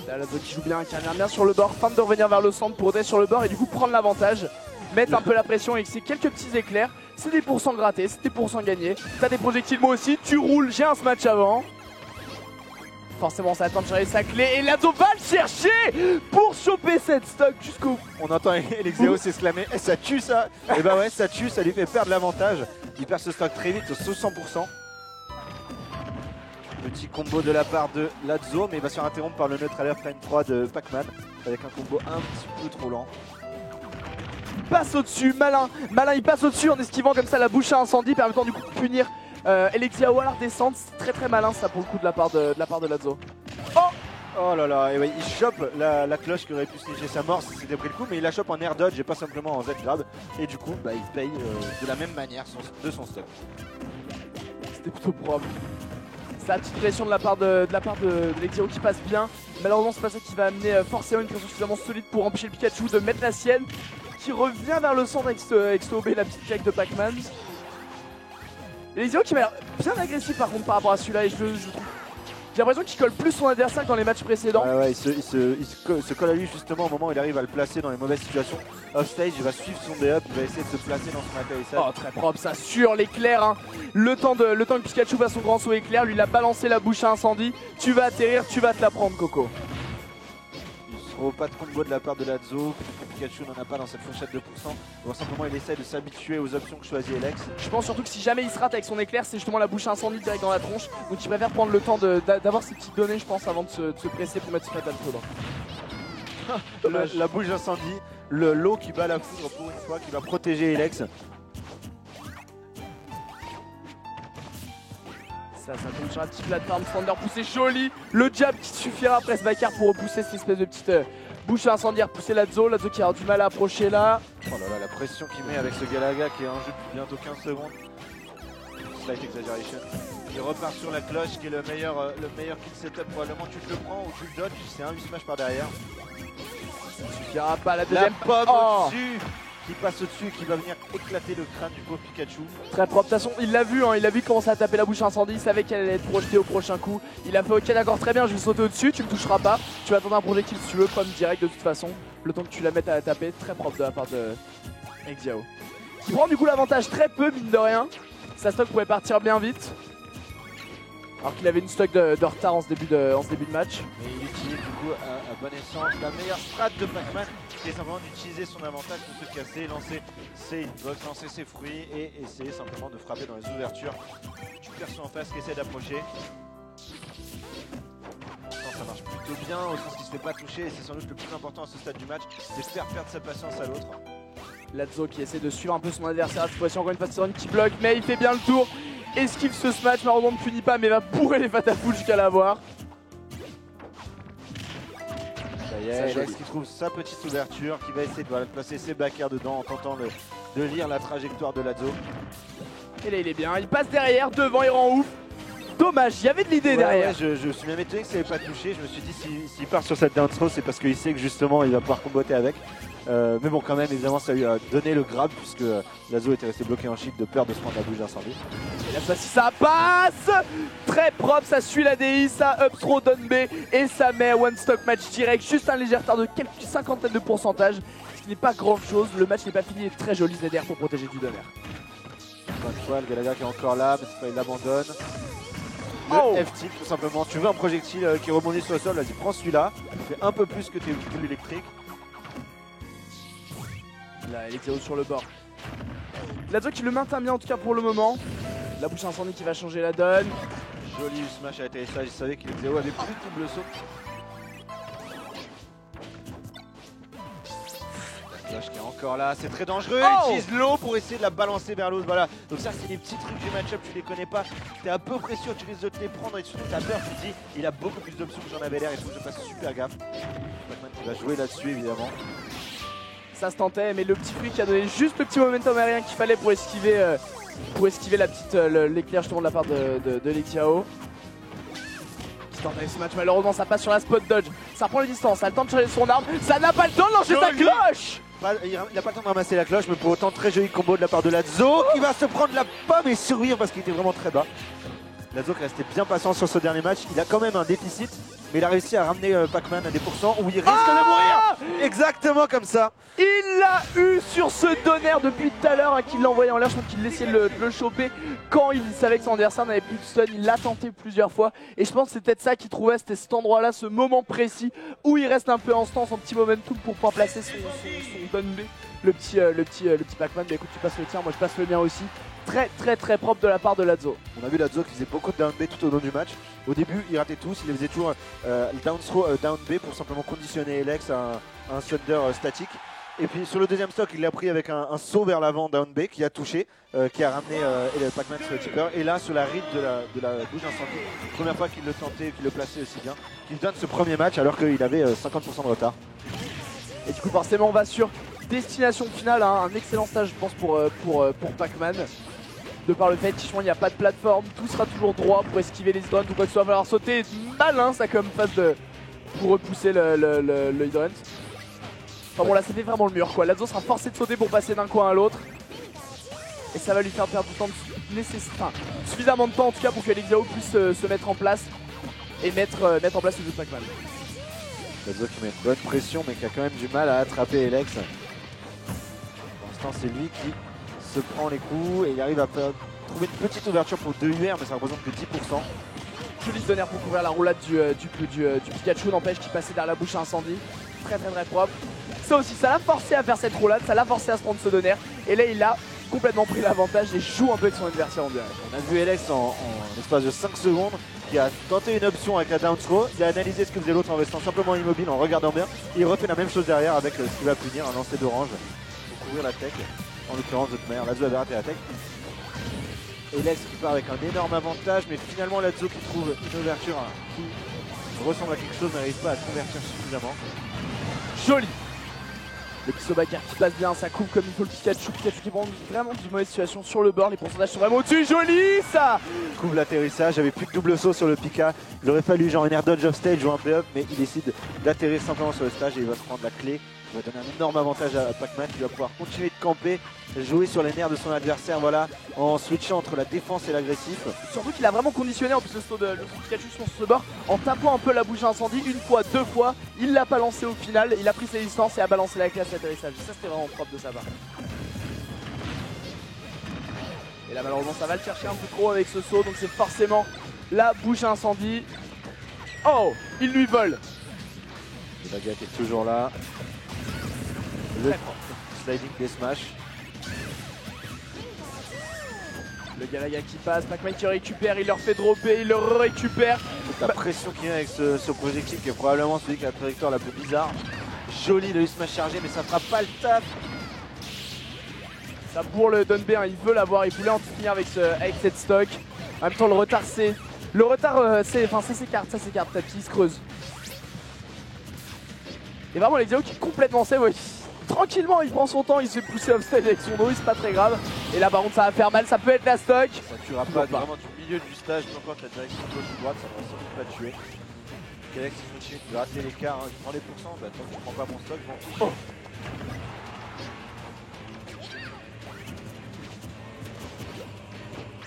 Là Lazzo qui joue bien, qui revient bien sur le bord, feinte de revenir vers le centre pour rester sur le bord et du coup prendre l'avantage. Mettre un peu la pression avec ces quelques petits éclairs, c'est des pourcents grattés, c'est des pourcents gagnés. T'as des projectiles moi aussi, tu roules, j'ai un smash avant. Forcément ça attend de chercher sa clé et Lazzo va le chercher pour choper cette stock jusqu'au bout. On entend Alexao s'exclamer « ça tue ça !» Et bah ouais ça tue, ça lui fait perdre l'avantage. Il perd ce stock très vite au 100%. Petit combo de la part de Lazzo mais il va se faire interrompre par le neutral air time 3 de Pac-Man avec un combo un petit peu trop lent. Il passe au-dessus, malin, il passe au-dessus en esquivant comme ça la bouche à incendie permettant du coup de punir Alexiao à la redescente. C'est très très malin ça pour le coup de la part de Lazzo. Oh là là, et ouais, il chope la cloche qui aurait pu signifier sa mort si c'était pris le coup, mais il la chope en air dodge et pas simplement en Z grab. Et du coup, bah, il paye de la même manière de son stock. C'était plutôt propre. C'est la petite pression de la part de Alexiao qui passe bien. Malheureusement c'est pas ça qui va amener forcément une pression suffisamment solide pour empêcher le Pikachu de mettre la sienne. Qui revient vers le centre avec ce OB, la petite claque de Pac-Man. Alexiao qui m'a l'air bien agressif par contre par rapport à celui-là et j'ai l'impression qu'il colle plus son adversaire que dans les matchs précédents. Ouais, il se colle à lui justement au moment où il arrive à le placer dans les mauvaises situations. Off stage, il va suivre son D-up, il va essayer de se placer dans son atterrissage. Oh très propre ça sur l'éclair hein. Le temps que Pikachu fasse son grand saut éclair, lui il a balancé la bouche à incendie. Tu vas atterrir, tu vas te la prendre Coco. Pas de combo de la part de Lazzo, Pikachu n'en a pas dans cette fourchette de pourcents. Simplement il essaie de s'habituer aux options que choisit Alex. Je pense surtout que si jamais il se rate avec son éclair, c'est justement la bouche à incendie direct dans la tronche. Donc il préfère prendre le temps d'avoir ces petites données je pense avant de se presser pour mettre ce fatal foudre. La bouche d'incendie, le lot qui bat la foudre pour une fois, qui va protéger Alex. Ça tombe sur la petite plateforme, Thunder poussé joli. Le jab qui suffira après ce backer pour repousser cette espèce de petite bouche à incendie, repousser Lazzo qui a du mal à approcher là. Oh là là, la pression qu'il met avec ce Galaga qui est en jeu depuis bientôt 15 secondes. Slight exaggeration. Il repart sur la cloche qui est le meilleur kill setup probablement. Tu te le prends ou tu le dodges, c'est un 8 smash par derrière. Ça suffira pas, la deuxième pomme au-dessus qui passe au-dessus et qui va venir éclater le crâne du pauvre Pikachu. Très propre, de toute façon il l'a vu, hein, il a vu commencer à taper la bouche à incendie, il savait qu'elle allait être projetée au prochain coup. Il a fait ok d'accord très bien, je vais sauter au-dessus, tu me toucheras pas, tu vas attendre un projectile si tu veux, comme direct de toute façon, le temps que tu la mettes à la taper, très propre de la part de Alexiao. Qui prend du coup l'avantage très peu mine de rien, sa stock pouvait partir bien vite. Alors qu'il avait une stock de retard en ce début de match. Mais il utilise du coup à bon escient la meilleure strat de Pac-Man, qui est simplement d'utiliser son avantage pour se casser, lancer ses hitbox, lancer ses fruits et essayer simplement de frapper dans les ouvertures du perso en face qui essaie d'approcher. Ça marche plutôt bien au sens qu'il se fait pas toucher et c'est sans doute le plus important à ce stade du match, c'est faire perdre sa patience à l'autre. Lazo qui essaie de suivre un peu son adversaire à cette fois-ci, encore une fois Céron qui bloque mais il fait bien le tour. Esquive ce smash, malheureusement ne punit pas mais va bourrer les fatafoules jusqu'à l'avoir. Ça y est, Alex qui trouve sa petite ouverture, qui va essayer de placer ses back airs dedans en tentant de lire la trajectoire de Lazo. Et là il est bien, il passe derrière, devant, il rend ouf. Dommage, il y avait de l'idée derrière. Ouais, je suis même étonné que ça n'ait pas touché. Je me suis dit s'il part sur cette down throw, c'est parce qu'il sait que justement il va pouvoir comboter avec. Mais bon, quand même, évidemment, ça lui a donné le grab puisque Lazo était resté bloqué en shield de peur de se prendre la bouche d'incendie. Et là, si ça passe, très propre, ça suit la DI, ça up throw down B et ça met one stock match direct. Juste un léger retard de quelques cinquantaines de pourcentage, ce qui n'est pas grand chose. Le match n'est pas fini, il est très joli ZDR pour protéger du donner. Encore une fois, le Galaga qui est encore là, mais cette fois il l'abandonne. Le F-tilt tout simplement, tu veux un projectile qui rebondit sur le sol, vas-y prends celui-là, il fait un peu plus que tes boules électriques. Là, Elixeo sur le bord. Lazo qui le maintient bien en tout cas pour le moment. La bouche incendie qui va changer la donne. Joli smash à l'atterrissage, il savait qu'Elixeo avait plus de double saut. Flash qui est encore là, c'est très dangereux, il utilise l'eau pour essayer de la balancer vers l'autre, voilà. Donc ça c'est des petits trucs du match-up, tu les connais pas, t'es à peu près sûr que tu les autres les prendre et surtout t'as peur, tu te dis il a beaucoup plus d'options que j'en avais l'air et il faut que je fasse super gaffe. Pac-Man qui va jouer là-dessus évidemment. Ça se tentait, mais le petit fruit qui a donné juste le petit momentum aérien qu'il fallait pour esquiver la petite l'éclair justement de la part de Lexiao. Qui tentait ce match, malheureusement ça passe sur la spot dodge, ça prend les distances, ça a le temps de charger son arme, ça n'a pas le temps de lancer sa cloche. Il n'a pas le temps de ramasser la cloche, mais pour autant très joli combo de la part de Lazo qui va se prendre la pomme et survivre parce qu'il était vraiment très bas. Lazo qui restait bien patient sur ce dernier match, il a quand même un déficit, mais il a réussi à ramener Pac-Man à des pourcents où il risque de mourir. Exactement comme ça. Il l'a eu sur ce donner depuis tout à l'heure, hein, qu'il l'a envoyé en l'air. Je trouve qu'il essayait de le choper quand il savait que son adversaire n'avait plus de stun. Il l'a tenté plusieurs fois et je pense que c'est peut-être ça qu'il trouvait, c'était cet endroit-là, ce moment précis où il reste un peu en stance, son petit momentum pour pouvoir placer son down B. Le petit Pac-Man, bah écoute, tu passes le tien, moi je passe le mien aussi. Très propre de la part de Lazo. On a vu Lazo qui faisait beaucoup de down B tout au long du match. Au début, il ratait tous, il faisait toujours down throw, down B pour simplement conditionner Alex à un thunder statique. Et puis sur le deuxième stock, il l'a pris avec un saut vers l'avant down B qui a touché, qui a ramené Pac-Man sur le tipper. Et là, sur la ride de la bouche incendie, première fois qu'il le tentait et qu'il le plaçait aussi bien, qu'il donne ce premier match alors qu'il avait 50% de retard. Et du coup, forcément, on va sur destination finale, hein, un excellent stage, je pense, pour Pac-Man. De par le fait qu'il n'y a pas de plateforme, tout sera toujours droit pour esquiver les hydrants ou quoi que ce soit. Il va falloir sauter malin, ça comme phase pour repousser le hydrant. Enfin bon, là ça fait vraiment le mur quoi. Lazo sera forcé de sauter pour passer d'un coin à l'autre. Et ça va lui faire perdre du temps, suffisamment de temps en tout cas pour que Elixao puisse se mettre en place et mettre en place le jeu de Pac-Man. Lazo qui met une bonne pression mais qui a quand même du mal à attraper Alex. Pour l'instant c'est lui qui se prend les coups et il arrive à trouver une petite ouverture pour 2 UR mais ça représente que 10%. Joli donner pour couvrir la roulade du Pikachu, n'empêche qu'il passait derrière la bouche à incendie. Très propre. Ça aussi, ça l'a forcé à faire cette roulade, ça l'a forcé à se prendre ce donner. Et là il a complètement pris l'avantage et joue un peu avec son adversaire en direct. On a vu Alex en l'espace de 5 secondes qui a tenté une option avec la down throw. Il a analysé ce que faisait l'autre en restant simplement immobile, en regardant bien. Et il refait la même chose derrière avec ce qui va punir, un lancer d'orange pour couvrir la tech. En l'occurrence de toute manière, Lazo avait raté la tech. Et Alex qui part avec un énorme avantage, mais finalement Lazo qui trouve une ouverture qui ressemble à quelque chose, n'arrive pas à convertir suffisamment. Joli. Le petit Sobaker qui passe bien, ça coupe comme il faut le Pikachu. Pikachu qui prend vraiment d'une mauvaise situation sur le bord, les pourcentages sont vraiment au-dessus. Joli ça. Couvre l'atterrissage, j'avais plus de double saut sur le Pika. Il aurait fallu genre une air dodge off stage ou un B-up, mais il décide d'atterrir simplement sur le stage et il va se prendre la clé. Il va donner un énorme avantage à Pac-Man qui va pouvoir continuer de camper, jouer sur les nerfs de son adversaire, voilà, en switchant entre la défense et l'agressif. Surtout qu'il a vraiment conditionné en plus le saut de Pikachu sur ce bord en tapant un peu la bouche à incendie une fois, deux fois. Il l'a pas lancé au final, il a pris ses distances et a balancé la classe d'atterrissage. Ça c'était vraiment propre de sa part. Et là malheureusement ça va le chercher un peu trop avec ce saut, donc c'est forcément la bouche à incendie. Oh, il lui vole. Le baguette est toujours là. Le sliding des smash. Le Galaga qui passe, Pac-Man qui récupère, il leur fait dropper, il le récupère. La pression qu'il y a avec ce projectile qui est probablement celui qui a la trajectoire la plus bizarre. Joli le smash chargé, mais ça fera pas le taf. Ça bourre le Dunbe, hein, il veut l'avoir, il voulait en finir avec cette stock. En même temps, le retard, c'est. Le retard, ça s'écarte, Tapis, il se creuse. Et vraiment, l'Exao qui est complètement save, ouais. Tranquillement, il prend son temps, il se fait pousser off stage avec son dos, c'est pas très grave. Et là, par contre, ça va faire mal, ça peut être la stock. Ça tuera pas, vraiment du milieu du stage, peu importe la direction gauche-droite, ça va sans doute pas tuer. Kalex qui continue de gratter l'écart, hein. Il prend les pourcents, bah tant que je prends pas mon stock, je m'en fiche.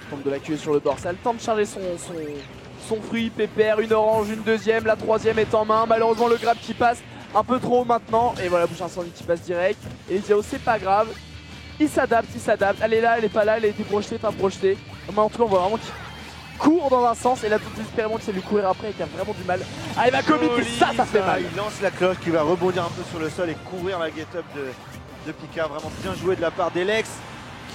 Tombe de la QE sur le dorsal, temps de charger son fruit, pépère, une orange, une deuxième, la troisième est en main. Malheureusement, le grab qui passe un peu trop haut maintenant. Et voilà, bouche incendie qui passe direct. Et les Zio, c'est pas grave. Il s'adapte. Elle est là, elle est pas là, elle a été projetée, pas projetée. Mais en tout cas, on voit vraiment qu'il court dans un sens. Et là, tout désespérément, qu'il sait lui courir après et qu'il a vraiment du mal. Ah, il va commit, ça fait mal. Il lance la cloche qui va rebondir un peu sur le sol et courir la get-up de Picard. Vraiment bien joué de la part d'Elex,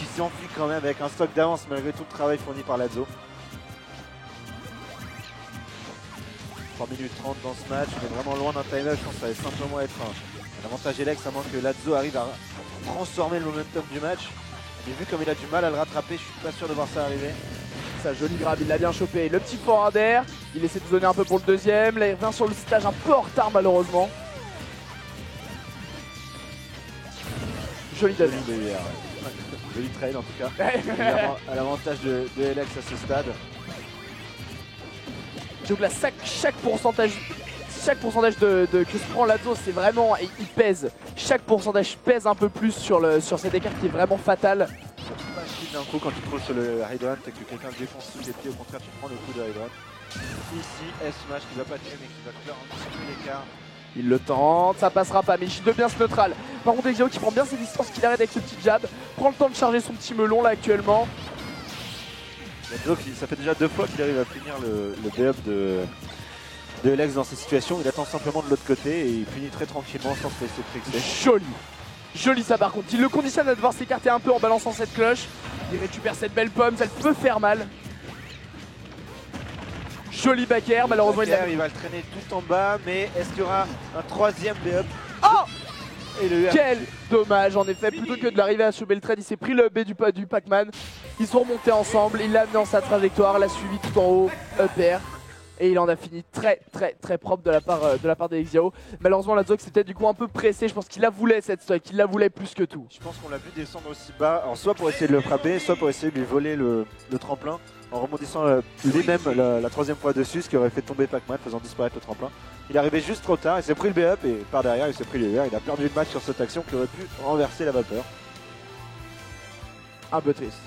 qui s'enfuit quand même avec un stock d'avance malgré tout le travail fourni par Lazo. 3 minutes 30 dans ce match, on est vraiment loin d'un time-up, je pense que ça va simplement être un avantage Elex, à moins que Lazo arrive à transformer le momentum du match. Mais vu comme il a du mal à le rattraper, je suis pas sûr de voir ça arriver. Ça, joli grab, il l'a bien chopé. Le petit forward air, il essaie de donner un peu pour le deuxième. Là, il revient sur le stage un peu en retard malheureusement. Joli deuxième. Joli trade en tout cas. À l'avantage de Elex à ce stade. Donc là, chaque pourcentage que se prend Lazo, c'est vraiment, il pèse. Chaque pourcentage pèse un peu plus sur cet écart qui est vraiment fatal. Pas chier d'un coup quand tu te trouves sur le Hydran et que quelqu'un défonce sous tes pieds, au contraire tu prends le coup de Hydran. Ici, S-Smash qui va pas tuer mais qui va clore un petit peu l'écart. Il le tente, ça passera pas, mais il de bien ce neutral. Par contre, Exio qui prend bien ses distances, qu'il arrête avec ce petit jab, prend le temps de charger son petit melon là actuellement. Ça fait déjà 2 fois qu'il arrive à finir le B-up de Elex dans ces situations. Il attend simplement de l'autre côté et il finit très tranquillement sans se laisser trixer. Joli ça par contre. Il le conditionne à devoir s'écarter un peu en balançant cette cloche. Il récupère cette belle pomme, ça peut faire mal. Joli back air, malheureusement il va le traîner tout en bas, mais est-ce qu'il y aura un troisième B-up? Oh! Et le quel dommage en effet, plutôt que de l'arriver à choper le trade, il s'est pris le B du Pac-Man. Ils sont remontés ensemble, il l'a amené dans sa trajectoire, l'a suivi tout en haut, up air. Et il en a fini très propre de la part d'Elexiao. Malheureusement Lazo c'était du coup un peu pressé, je pense qu'il la voulait cette stock, il la voulait plus que tout. Je pense qu'on l'a vu descendre aussi bas, alors soit pour essayer de le frapper, soit pour essayer de lui voler le tremplin en rebondissant lui-même la troisième fois dessus, ce qui aurait fait tomber Pac-Man, faisant disparaître le tremplin. Il est arrivé juste trop tard, il s'est pris le B-up et par derrière il s'est pris le VR, il a perdu le match sur cette action qui aurait pu renverser la vapeur. Un peu triste.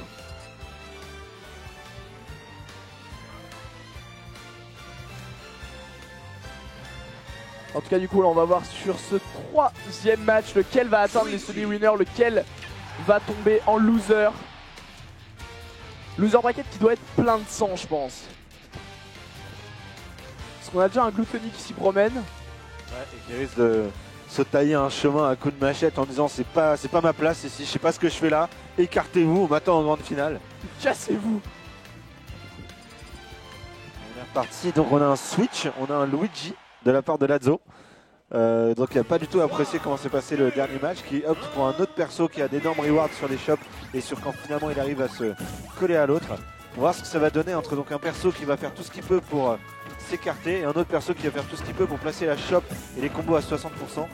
En tout cas du coup là on va voir sur ce troisième match lequel va atteindre les semi-winners, lequel va tomber en loser. Loser bracket qui doit être plein de sang je pense. Parce qu'on a déjà un Gluttony qui s'y promène. Ouais, et qui risque de se tailler un chemin à coups de machette en disant c'est pas ma place ici, je sais pas ce que je fais là, écartez-vous, on m'attend en grande finale. Cassez-vous. On est reparti, donc on a un switch, on a un Luigi de la part de Lazo. Donc il n'a pas du tout apprécié comment s'est passé le dernier match, qui opte pour un autre perso qui a d'énormes rewards sur les shops et sur quand finalement il arrive à se coller à l'autre. On va voir ce que ça va donner entre donc un perso qui va faire tout ce qu'il peut pour s'écarter et un autre perso qui va faire tout ce qu'il peut pour placer la shop et les combos à 60%.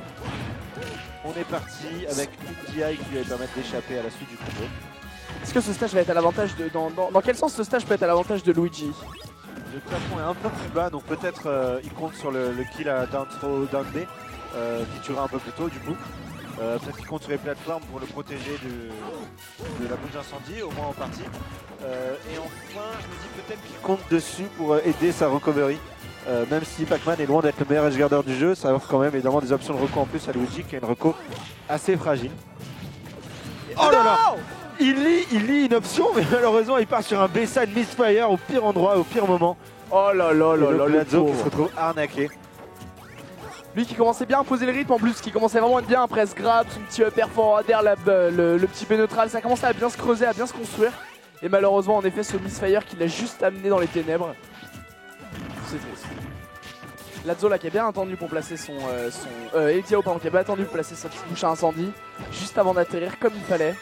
On est parti avec une DI qui va permettre d'échapper à la suite du combo. Est-ce que ce stage va être à l'avantage de... Dans quel sens ce stage peut être à l'avantage de Luigi? Le plafond est un peu plus bas, donc peut-être il compte sur le kill à down throw, down B, qui tuera un peu plus tôt du coup. Peut-être qu'il compte sur les plateformes pour le protéger de la bouche d'incendie, au moins en partie. Et enfin, je me dis peut-être qu'il compte dessus pour aider sa recovery. Même si Pac-Man est loin d'être le meilleur edge-guarder du jeu, ça offre quand même évidemment des options de reco en plus à Luigi, qui a une reco assez fragile. Oh là là! Il lit une option, mais malheureusement il part sur un baseline misfire au pire endroit, au pire moment. Oh là là Et là donc là, le Lazo qui pauvre. se retrouve arnaqué. Lui qui commençait bien à poser le rythme en plus, qui commençait vraiment à être bien, press grab, son petit upper forwarder, le petit B neutral, ça commençait à bien se creuser, à bien se construire. Et malheureusement en effet ce misfire qui l'a juste amené dans les ténèbres. C'est triste. Lazo là qui a bien attendu pour placer Exiao pardon, qui a bien attendu pour placer sa petite bouche à incendie, juste avant d'atterrir comme il fallait.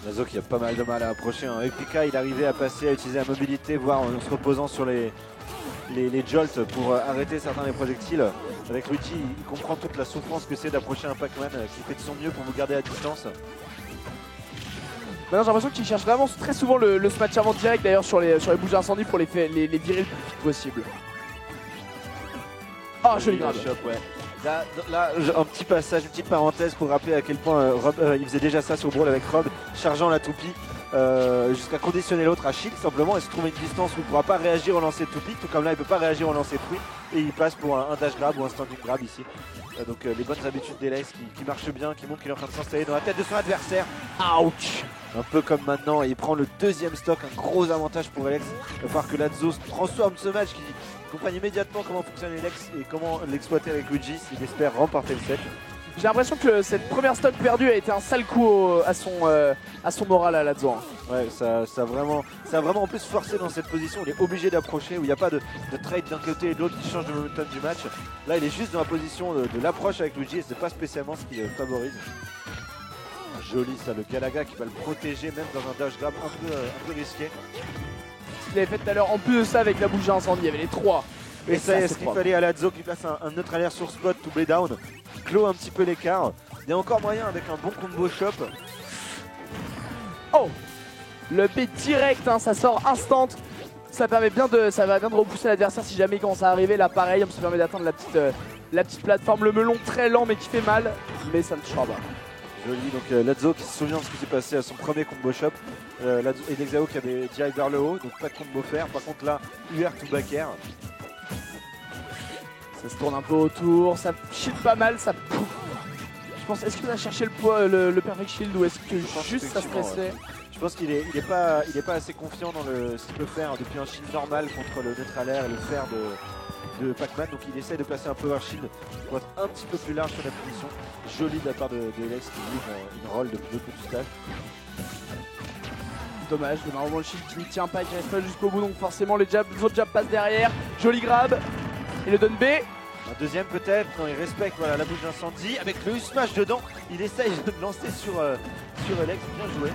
Lazo qui a pas mal de mal à approcher. Epika il arrivait à passer, à utiliser la mobilité, voire en se reposant sur les jolts pour arrêter certains des projectiles. Avec Luigi, il comprend toute la souffrance que c'est d'approcher un Pac-Man qui fait de son mieux pour vous garder à distance. Maintenant j'ai l'impression qu'il cherche vraiment très souvent le smash avant direct d'ailleurs sur les bouches d'incendie pour les virer le plus vite possible. Ah, joli grab. Ouais. Là, un petit passage, une petite parenthèse pour rappeler à quel point Rob, il faisait déjà ça sur Brawl avec Rob, chargeant la toupie jusqu'à conditionner l'autre à shield simplement et se trouver une distance où il ne pourra pas réagir au lancer de toupie, tout comme là il ne peut pas réagir au lancer de fruit et il passe pour un dash grab ou un standing grab ici. Donc les bonnes habitudes d'Elex qui marchent bien, qui montrent qu'il est en train de s'installer dans la tête de son adversaire. Ouch. Un peu comme maintenant, et il prend le deuxième stock, un gros avantage pour Elex. Il va falloir que Lazo transforme ce match, qui comprenne immédiatement comment fonctionne Elex et comment l'exploiter avec Luigi s'il espère remporter le set. J'ai l'impression que cette première stock perdue a été un sale coup à son moral à Lazo. Ouais, ça a vraiment en plus forcé dans cette position. Il est obligé d'approcher, où il n'y a pas de trade d'un côté et de l'autre qui change de momentum du match. Là, il est juste dans la position de l'approche avec Luigi et c'est pas spécialement ce qui le favorise. Joli ça, le Galaga qui va le protéger même dans un dash grab un peu risqué. Ce qu'il avait fait tout à l'heure, en plus de ça avec la bouche à incendie, il y avait les trois. Et ça, est-ce qu'il fallait à Lazo qui place un neutral air sur spot to play down, clôt un petit peu l'écart. Il y a encore moyen avec un bon combo shop. Oh, le B direct, hein, ça sort instant. Ça va bien de repousser l'adversaire si jamais il commence à arriver. Là pareil, ça permet d'atteindre la petite plateforme. Le melon très lent mais qui fait mal, mais ça ne touchera pas. Joli, donc Lazo qui se souvient de ce qui s'est passé à son premier combo shop. Et Dexao qui avait direct vers le haut, donc pas de combo faire. Par contre là, UR to back air. Ça se tourne un peu autour, ça shield pas mal, ça pouf. Je pense, est-ce qu'il a cherché le perfect shield ou est-ce que juste ça stressait? Je pense qu'il est pas assez confiant dans ce qu'il peut faire depuis un shield normal contre le neutral air et le fer de Pac-Man. Donc il essaie de placer un power shield pour être un petit peu plus large sur la position. Joli de la part de Elex qui livre une roll de petit stage. Dommage, normalement le shield qui ne tient pas, qui reste pas jusqu'au bout, donc forcément les autres jabs passent derrière. Joli grab. Et le down B. Un deuxième peut-être, quand il respecte voilà, la bouche d'incendie. Avec le smash dedans, il essaye de lancer sur Elex, bien joué.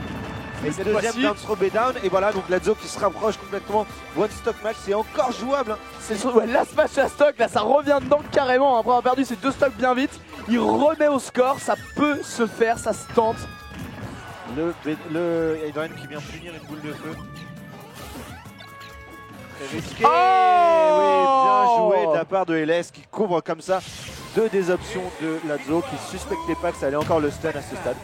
Et cette deuxième down throw B down. Et voilà, donc Lazo qui se rapproche complètement. One stock match, c'est encore jouable. Hein. C'est la smash à stock, là ça revient dedans carrément. Après avoir perdu ces deux stocks bien vite, il remet au score, ça peut se faire, ça se tente. Le Adrian qui vient punir une boule de feu. Très risqué. Oh oui, bien joué de la part de LS qui couvre comme ça deux des options de Lazo qui suspectait pas que ça allait encore le stun à ce stade.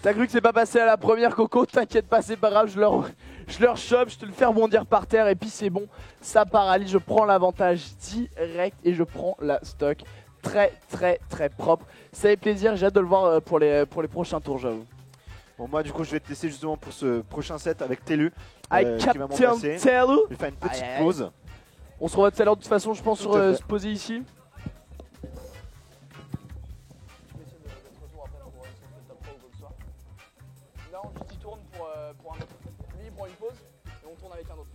T'as cru que c'est pas passé à la première, Coco? T'inquiète pas, c'est pas grave, je leur chope, je te le fais rebondir par terre et puis c'est bon, ça paralyse, je prends l'avantage direct et je prends la stock. Très très très propre. Ça fait plaisir, j'ai hâte de le voir pour les prochains tours, j'avoue. Bon, moi du coup je vais te laisser justement pour ce prochain set avec Telu Avec qui va m'en Captain passer. Telu. Je vais faire une petite pause. On se revoit tout à l'heure de toute façon, je pense, sur se poser ici. Non, juste il tourne pour un autre. Lui il prend une pause et on tourne avec un autre.